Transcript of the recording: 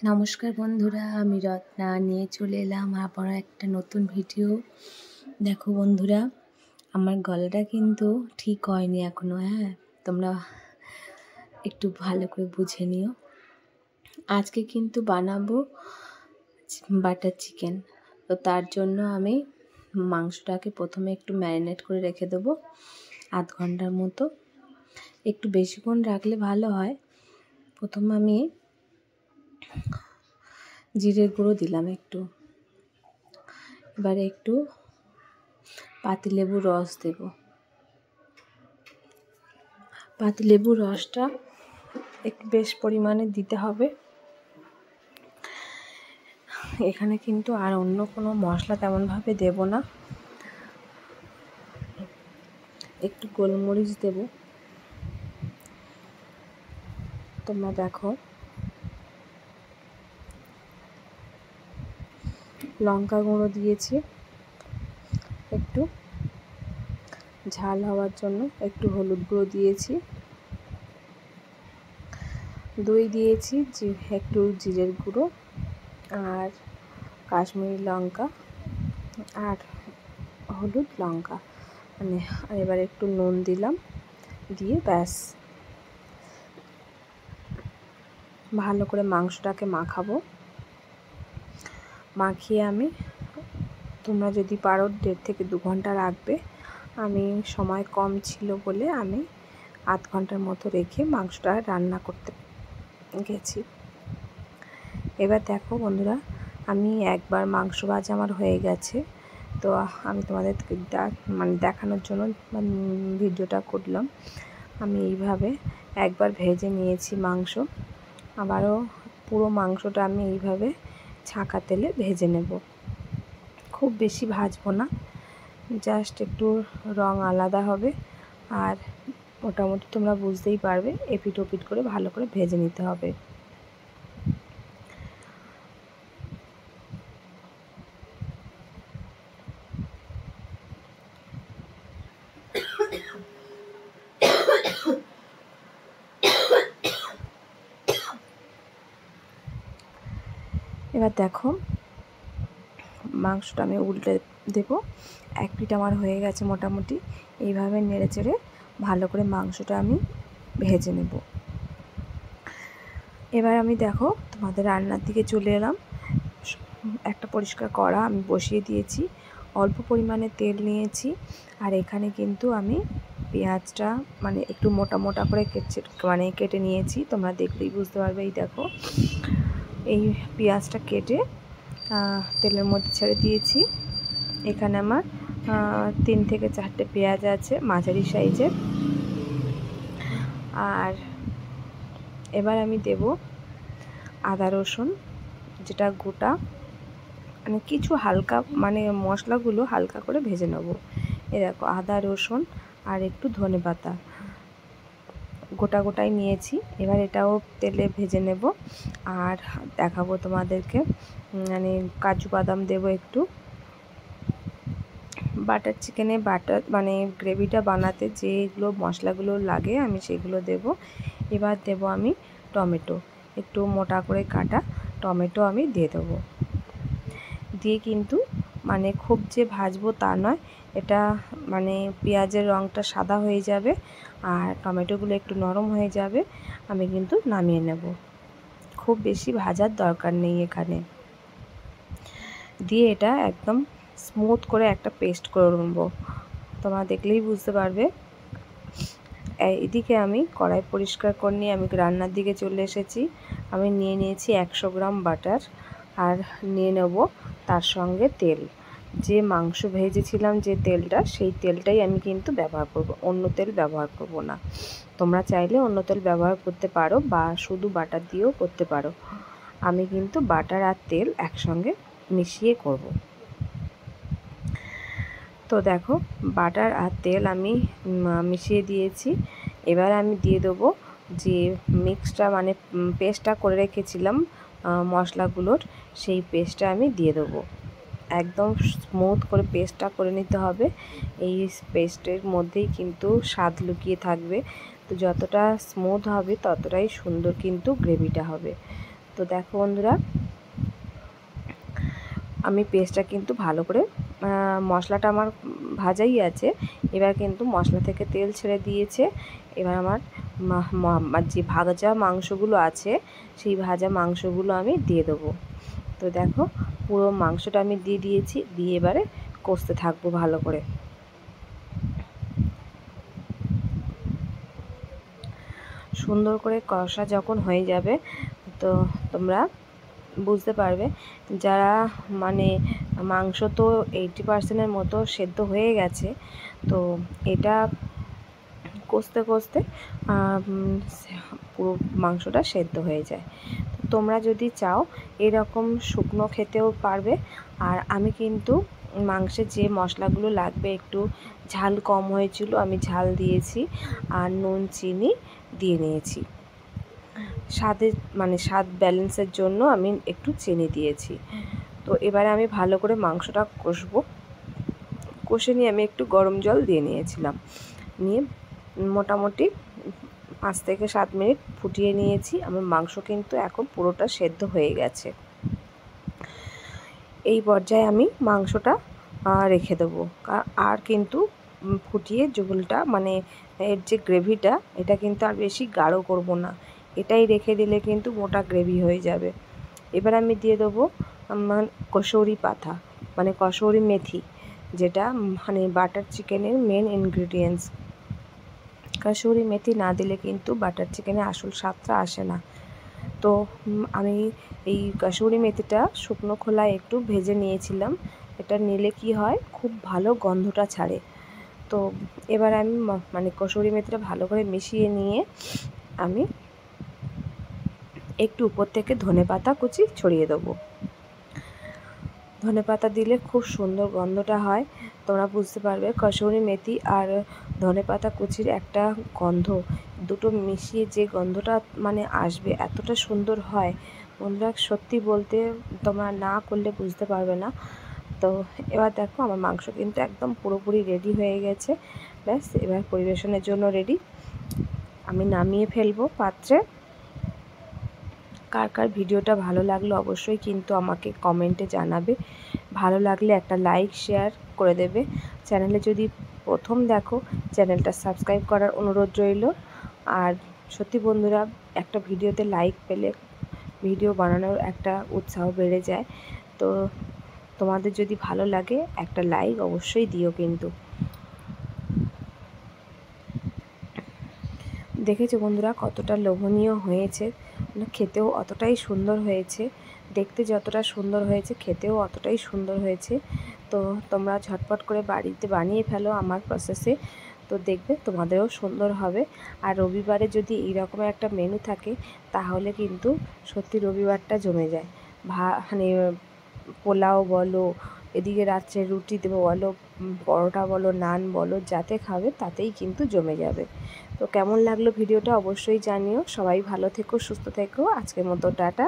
নমস্কার বন্ধুরা, আমি রত্না নিয়ে চলে এলাম আবার একটা নতুন ভিডিও। দেখো বন্ধুরা, আমার গলাটা কিন্তু ঠিক হয়নি এখনো। তোমরা একটু ভালো করে বুঝে নিও। আজকে কিন্তু বানাবো বাটার চিকেন। তো তার জন্য আমি মাংসটাকে প্রথমে একটু ম্যারিনেট করে রেখে দেবো আধ ঘন্টার মতো। একটু বেশিক্ষণ রাখলে ভালো হয়। প্রথমে আমি জিরের গুঁড়ো দিলাম একটু, এবারে একটু পাতিলেবুর রস দেব। পাতিলেবুর রসটা একটু বেশ পরিমাণে দিতে হবে। এখানে কিন্তু আর অন্য কোনো মশলা তেমনভাবে দেব না। একটু গোলমরিচ দেব। তোমরা দেখো, লঙ্কা গুঁড়ো দিয়েছি একটু ঝাল হওয়ার জন্য, একটু হলুদ গুঁড়ো দিয়েছি, দই দিয়েছি, একটু জিরের গুঁড়ো আর কাশ্মীরি লঙ্কা আর হলুদ লঙ্কা এবার একটু নুন দিলাম, দিয়ে ব্যাস ভালো করে মাংসটাকে মাখাবো। মাখিয়ে আমি, তোমরা যদি পারো 1.5 থেকে 2 ঘন্টা রাখবে। আমি সময় কম ছিল বলে আমি আধ ঘন্টার মতো রেখে মাংসটা রান্না করতে গেছি। এবার দেখো বন্ধুরা, আমি একবার মাংস ভাজা আমার হয়ে গেছে। তো আমি তোমাদেরকে দেখানোর জন্য ভিডিওটা করলাম। আমি এইভাবে একবার ভেজে নিয়েছি মাংস, আবারও পুরো মাংসটা আমি এইভাবে ছাঁকা তেলে ভেজে নেব। খুব বেশি ভাজবো না, জাস্ট একটু রং আলাদা হবে। আর মোটামুটি তোমরা বুঝতেই পারবে, এপিট ওপিট করে ভালো করে ভেজে নিতে হবে। এবার দেখো, মাংসটা আমি উল্টে দেব। এক পিঠ আমার হয়ে গেছে মোটামুটি। এইভাবে নেড়ে চেড়ে ভালো করে মাংসটা আমি ভেজে নেব। এবার আমি দেখো তোমাদের রান্নার দিকে চলে এলাম। একটা পরিষ্কার কড়া আমি বসিয়ে দিয়েছি, অল্প পরিমাণে তেল নিয়েছি। আর এখানে কিন্তু আমি পেঁয়াজটা একটু মোটা মোটা করে কেটে নিয়েছি। তোমরা দেখলেই বুঝতে পারবে। এই দেখো, এই পেঁয়াজটা কেটে তেলের মধ্যে ছেড়ে দিয়েছি। এখানে আমার 3 থেকে 4টে পেঁয়াজ আছে, মাঝারি সাইজের। আর এবার আমি দেব আদা রসুন, যেটা গোটা, কিছু হালকা মশলাগুলো হালকা করে ভেজে নেব। এই দেখো, আদা রসুন আর একটু ধনেপাতা গোটা গোটাই নিয়েছি। এবার এটাও তেলে ভেজে নেব। আর দেখাবো তোমাদেরকে, কাজু বাদাম দেব একটু। বাটার চিকেনে গ্রেভিটা বানাতে যেগুলো মশলাগুলো লাগে আমি সেগুলো দেব। এবার দেব আমি টমেটো, একটু মোটা করে কাটা টমেটো আমি দিয়ে দেবো। দিয়ে কিন্তু খুব যে ভাজবো তা নয়, এটা পেঁয়াজের রঙটা সাদা হয়ে যাবে আর টমেটোগুলো একটু নরম হয়ে যাবে, আমি কিন্তু নামিয়ে নেব। খুব বেশি ভাজার দরকার নেই এখানে। দিয়ে এটা একদম স্মুথ করে একটা পেস্ট করে নেব। তোমরা দেখলেই বুঝতে পারবে। এদিকে আমি কড়াই পরিষ্কার করে নিয়ে আমি রান্নার দিকে চলে এসেছি। আমি নিয়ে নিয়েছি 100 গ্রাম বাটার, আর নিয়ে নেব তার সঙ্গে তেল। যে মাংস ভেজেছিলাম যে তেলটা, সেই তেলটাই আমি কিন্তু ব্যবহার করব, অন্য তেল ব্যবহার করব না। তোমরা চাইলে অন্য তেল ব্যবহার করতে পারো বা শুধু বাটার দিয়েও করতে পারো। আমি কিন্তু বাটার আর তেল একসঙ্গে মিশিয়ে করব। তো দেখো, বাটার আর তেল আমি মিশিয়ে দিয়েছি। এবার আমি দিয়ে দেবো যে মিক্সটা পেস্টটা করে রেখেছিলাম মশলাগুলোর, সেই পেস্টটা আমি দিয়ে দেবো। একদম স্মুথ করে পেস্টটা করে নিতে হবে। এই পেস্টের মধ্যেই কিন্তু স্বাদ লুকিয়ে থাকবে। তো যতটা স্মুথ হবে ততটাই সুন্দর কিন্তু গ্রেভিটা হবে। তো দেখো বন্ধুরা, আমি পেস্টটা কিন্তু ভালো করে, মশলাটা আমার ভাজাই আছে, এবার কিন্তু মশলা থেকে তেল ছেড়ে দিয়েছে। এবার আমার যে ভাজা মাংসগুলো আছে সেই ভাজা মাংসগুলো আমি দিয়ে দেবো। তো দেখো পুরো মাংসটা আমি দিয়ে দিয়েছি, দিয়ে এবারে কষতে থাকবো ভালো করে। সুন্দর করে কষা যখন হয়ে যাবে তো তোমরা বুঝতে পারবে, যারা মানে মাংস তো 80% মতো সেদ্ধ হয়ে গেছে, তো এটা কষতে কষতে পুরো মাংসটা সেদ্ধ হয়ে যায়। তোমরা যদি চাও এরকম শুকনো খেতেও পারবে। আর আমি কিন্তু মাংসে যে মশলাগুলো লাগবে, একটু ঝাল কম হয়েছিল, আমি ঝাল দিয়েছি, আর নুন চিনি দিয়ে নিয়েছি। স্বাদ ব্যালেন্সের জন্য আমি একটু চিনি দিয়েছি। তো এবারে আমি ভালো করে মাংসটা কষবো। কষে নিয়ে আমি একটু গরম জল দিয়ে নিয়েছিলাম, নিয়ে মোটামুটি 5 থেকে 7 মিনিট ফুটিয়ে নিয়েছি। আমার মাংস কিন্তু এখন পুরোটা সেদ্ধ হয়ে গেছে। এই পর্যায়ে আমি মাংসটা রেখে দেবো। আর কিন্তু ফুটিয়ে ঝোলটা মানে এর যে গ্রেভিটা, এটা কিন্তু আর বেশি গাঢ় করব না, এটাই রেখে দিলে কিন্তু মোটা গ্রেভি হয়ে যাবে। এবার আমি দিয়ে দেবো কসুরি পাতা, মানে কসুরি মেথি, যেটা মানে বাটার চিকেনের মেন ইনগ্রিডিয়েন্টস। কসুরি মেথি না দিলে কিন্তু বাটার চিকেনে আসল স্বাদটা আসে না। তো আমি এই কসুরি মেথিটা শুকনো খোলায় একটু ভেজে নিয়েছিলাম। এটা নিলে কি হয়, খুব ভালো গন্ধটা ছাড়ে। তো এবার আমি মানে কসুরি মেথিটা ভালো করে মিশিয়ে নিয়ে আমি একটু উপর থেকে ধনেপাতা কুচি ছড়িয়ে দেবো। ধনেপাতা দিলে খুব সুন্দর গন্ধটা হয়। তোমরা বুঝতে পারবে কসুরি মেথি আর ধনেপাতা কুচির একটা গন্ধ, দুটো মিশিয়ে যে গন্ধটা মানে আসবে, এতটা সুন্দর হয় বন্ধুরা, সত্যি বলতে তোমরা না করলে বুঝতে পারবে না। তো এবার দেখো আমার মাংস কিন্তু একদম পুরোপুরি রেডি হয়ে গেছে। ব্যাস এবার পরিবেশনের জন্য রেডি। আমি নামিয়ে ফেলবো পাত্রে। কার কার ভিডিওটা ভালো লাগলো অবশ্যই কিন্তু আমাকে কমেন্টে জানাবে। ভালো লাগলে একটা লাইক শেয়ার করে দেবে। চ্যানেলে যদি প্রথম দেখো, চ্যানেলটা সাবস্ক্রাইব করার অনুরোধ রইল। আর সত্যি বন্ধুরা, একটা ভিডিওতে লাইক পেলে ভিডিও বানানোর একটা উৎসাহ বেড়ে যায়। তো তোমাদের যদি ভালো লাগে একটা লাইক অবশ্যই দিও কিন্তু। দেখেছো বন্ধুরা কতটা লোভনীয় হয়েছে, খেতেও অতটাই সুন্দর হয়েছে। দেখতে যতটা সুন্দর হয়েছে খেতেও অতটাই সুন্দর হয়েছে। তো তোমরা ঝটপট করে বাড়িতে বানিয়ে ফেলো আমার প্রসেসে, তো দেখবে তোমাদেরও সুন্দর হবে। আর রবিবারে যদি এইরকম একটা মেনু থাকে তাহলে কিন্তু সত্যি রবিবারটা জমে যায়। মানে পোলাও বলো, এদিকে রাত্রে রুটি দেবো বলো, পরোটা বলো, নান বলো, যাতে খাবে তাতেই কিন্তু জমে যাবে। তো কেমন লাগলো ভিডিওটা অবশ্যই জানিও। সবাই ভালো থেকো, সুস্থ থেকো। আজকের মতো টাটা।